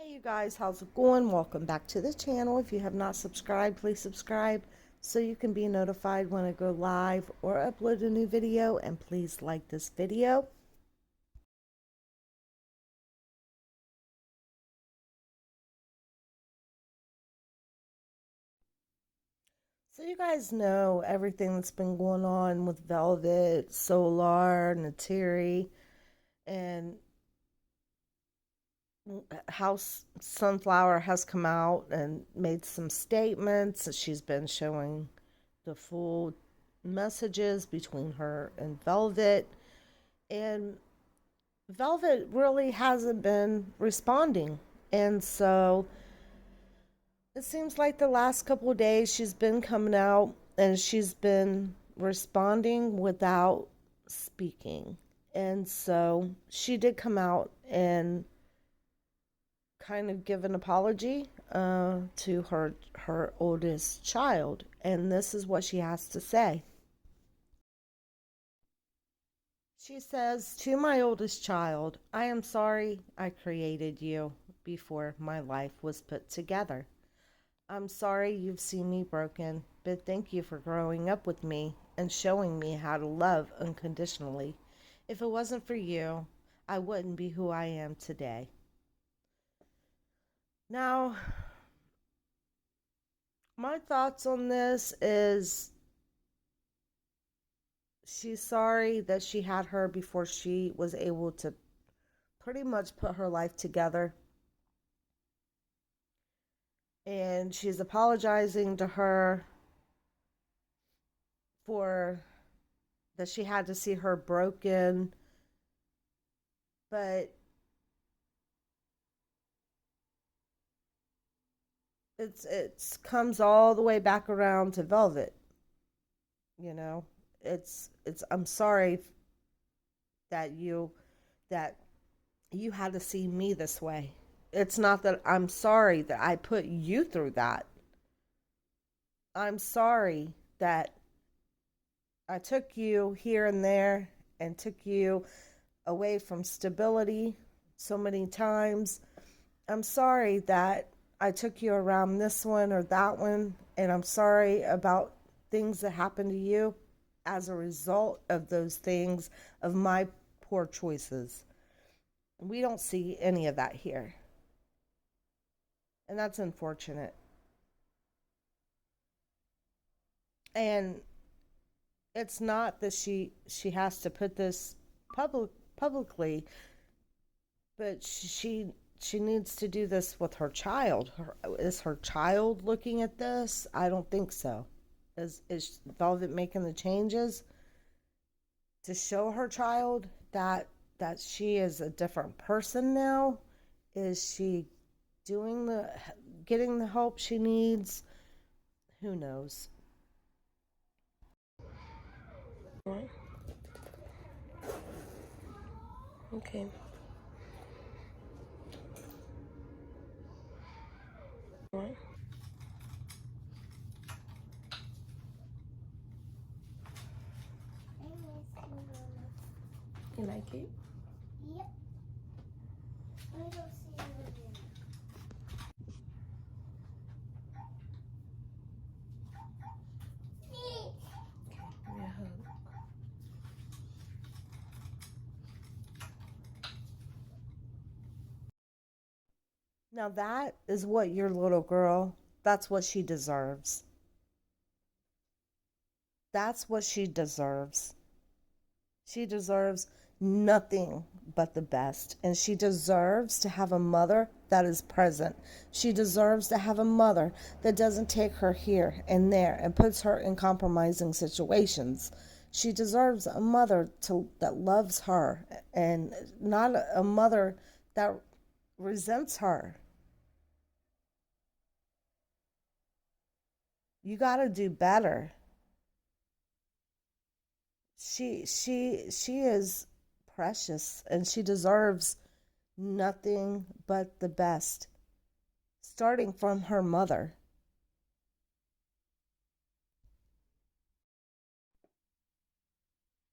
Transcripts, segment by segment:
Hey you guys, how's it going? Welcome back to the channel. If you have not subscribed, please subscribe so you can be notified when I go live or upload a new video, and please like this video. So you guys know everything that's been going on with Velvet, Solar, Nateri, and House Sunflower has come out and made some statements. She's been showing the full messages between her and Velvet. And Velvet really hasn't been responding. And so it seems like the last couple of days she's been coming out and she's been responding without speaking. And so she did come out and kind of give an apology to her oldest child. And this is what she has to say. She says, "To my oldest child, I am sorry I created you before my life was put together. I'm sorry you've seen me broken, but thank you for growing up with me and showing me how to love unconditionally. If it wasn't for you, I wouldn't be who I am today." Now, my thoughts on this is she's sorry that she had her before she was able to pretty much put her life together. And she's apologizing to her for that she had to see her broken, but it's comes all the way back around to Velvet. You know, it's I'm sorry that that you had to see me this way. It's not that I'm sorry that I put you through that. I'm sorry that I took you here and there and took you away from stability so many times. I'm sorry that I took you around this one or that one, and I'm sorry about things that happened to you as a result of those things, of my poor choices. We don't see any of that here, and that's unfortunate. And it's not that she has to put this publicly, but she needs to do this with her child. Is her child looking at this? I don't think so. Is Velvet making the changes to show her child that she is a different person now? Is she doing the getting the help she needs? Who knows? What? Okay. What? You like it? Yep. Let me go see you again. Okay, give me a hug. Now that is what your little girl, that's what she deserves. That's what she deserves. She deserves nothing but the best. And she deserves to have a mother that is present. She deserves to have a mother that doesn't take her here and there and puts her in compromising situations. She deserves a mother that loves her, and not a mother that resents her. You got to do better. She is precious, and she deserves nothing but the best, starting from her mother.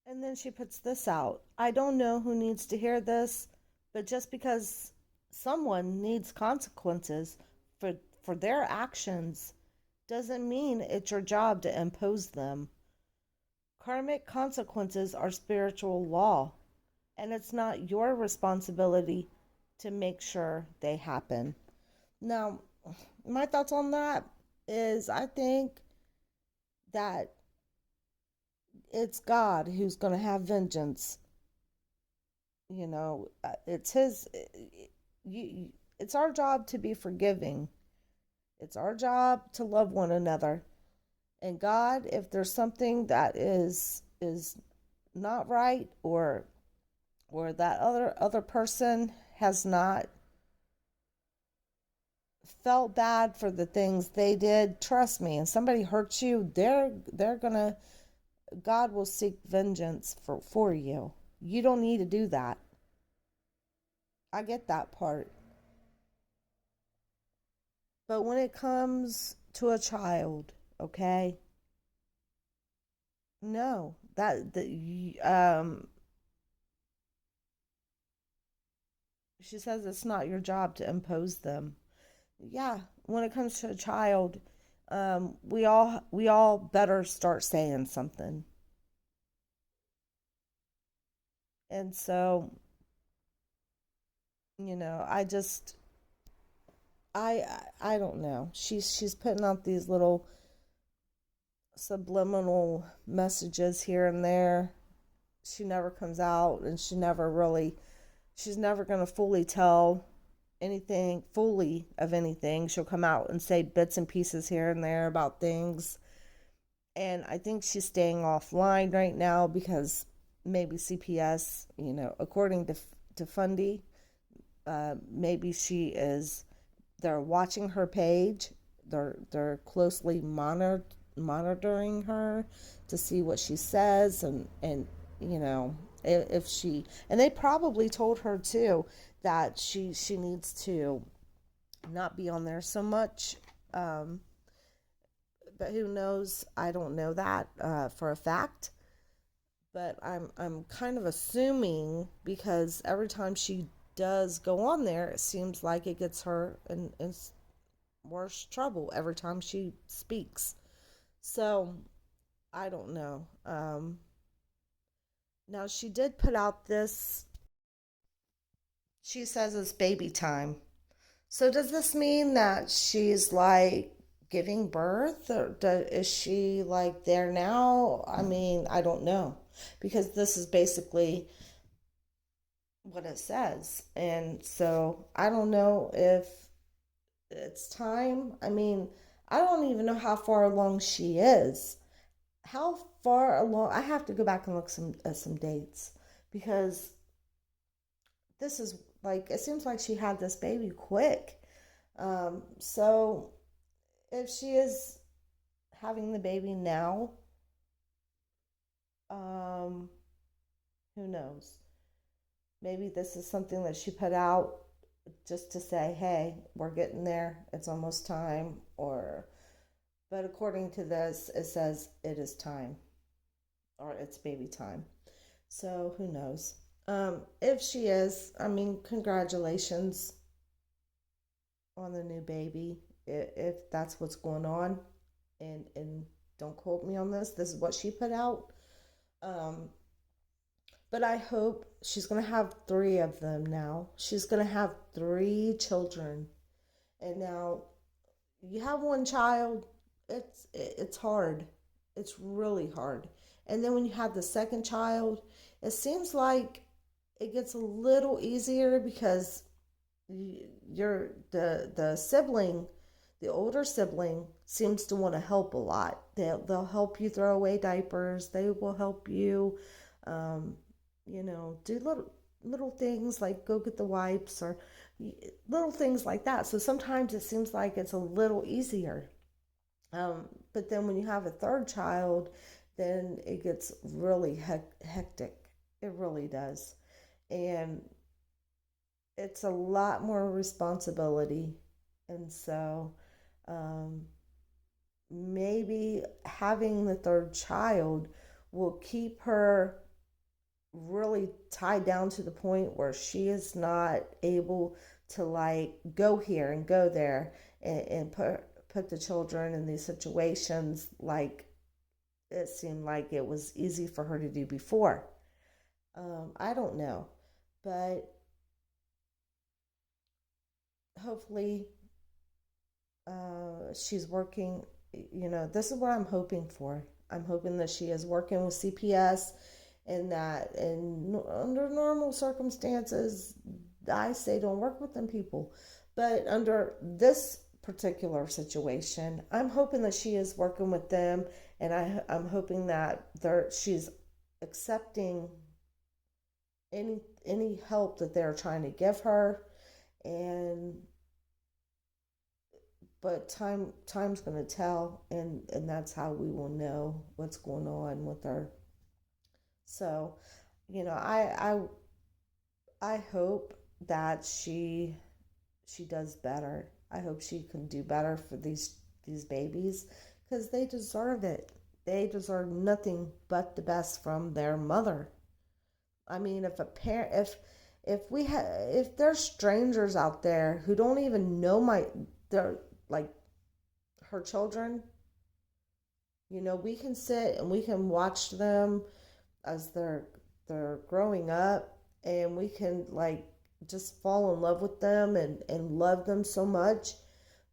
And then she puts this out. "I don't know who needs to hear this, but just because someone needs consequences for for their actions doesn't mean it's your job to impose them. Karmic consequences are spiritual law, and it's not your responsibility to make sure they happen. Now, my thoughts on that is I think that it's God who's going to have vengeance. It's his it's our job to be forgiving. It's our job to love one another. And God, if there's something that is not right, or that other person has not felt bad for the things they did, trust me, and somebody hurts you, they're gonna God will seek vengeance for you. You don't need to do that. I get that part. But when it comes to a child, okay? No, she says it's not your job to impose them. Yeah, when it comes to a child, we all better start saying something. And so, I just I don't know. She's putting out these little subliminal messages here and there. She never comes out, and she's never going to fully tell anything fully of anything. She'll come out and say bits and pieces here and there about things. And I think she's staying offline right now because maybe CPS, according to Fundy, maybe she is. They're watching her page. They're closely monitoring her to see what she says, and if she, and they probably told her too that she needs to not be on there so much. But who knows? I don't know that for a fact. But I'm kind of assuming because every time she does go on there, it seems like it gets her in worse trouble every time she speaks. So I don't know. Now she did put out this. She says it's baby time. So does this mean that she's like giving birth, or is she like there now? I mean, I don't know because this is basically what it says, and so I don't know if it's time. I mean, I don't even know how far along she is. How far along? I have to go back and look some at some dates because this is like it seems like she had this baby quick. So if she is having the baby now, um, who knows? Maybe this is something that she put out just to say, "Hey, we're getting there. It's almost time." Or, but according to this, it says it is time, or it's baby time. So who knows? If she is, I mean, congratulations on the new baby. If that's what's going on, and don't quote me on this. This is what she put out. Um, but I hope she's gonna have three of them now. She's gonna have three children, and now you have one child. It's hard. It's really hard. And then when you have the second child, it seems like it gets a little easier because you're the sibling, the older sibling seems to want to help a lot. They'll help you throw away diapers. They will help you, um, do little things like go get the wipes, or little things like that. So sometimes it seems like it's a little easier. But then when you have a third child, then it gets really hectic. It really does. And it's a lot more responsibility. And so um, maybe having the third child will keep her really tied down to the point where she is not able to like go here and go there, and put the children in these situations like it seemed like it was easy for her to do before. I don't know, but hopefully she's working. This is what I'm hoping for. I'm hoping that she is working with CPS, and that under normal circumstances, I say don't work with them people. But under this particular situation, I'm hoping that she is working with them, and I'm hoping that she's accepting any help that they're trying to give her. And but time's going to tell, and that's how we will know what's going on with her. So I hope that she does better. I hope she can do better for these babies, because they deserve it. They deserve nothing but the best from their mother. I mean, if a parent, if there's strangers out there who don't even know they're like her children, we can sit and we can watch them as they're growing up, and we can like just fall in love with them and love them so much.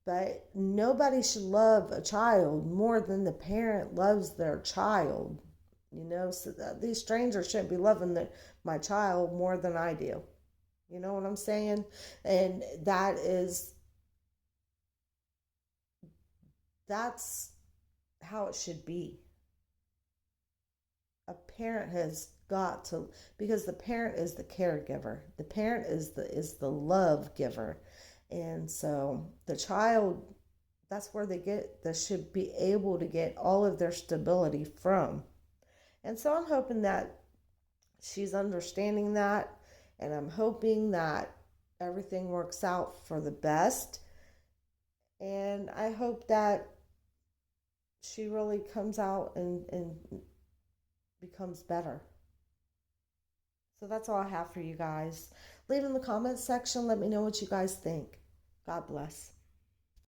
But nobody should love a child more than the parent loves their child. So these strangers shouldn't be loving my child more than I do. You know what I'm saying? And that's how it should be. A parent has got to, because the parent is the caregiver. The parent is the love giver. And so the child, that's where they should be able to get all of their stability from. And so I'm hoping that she's understanding that, and I'm hoping that everything works out for the best. And I hope that she really comes out and becomes better. So that's all I have for you guys. Leave in the comments section. Let me know what you guys think. God bless.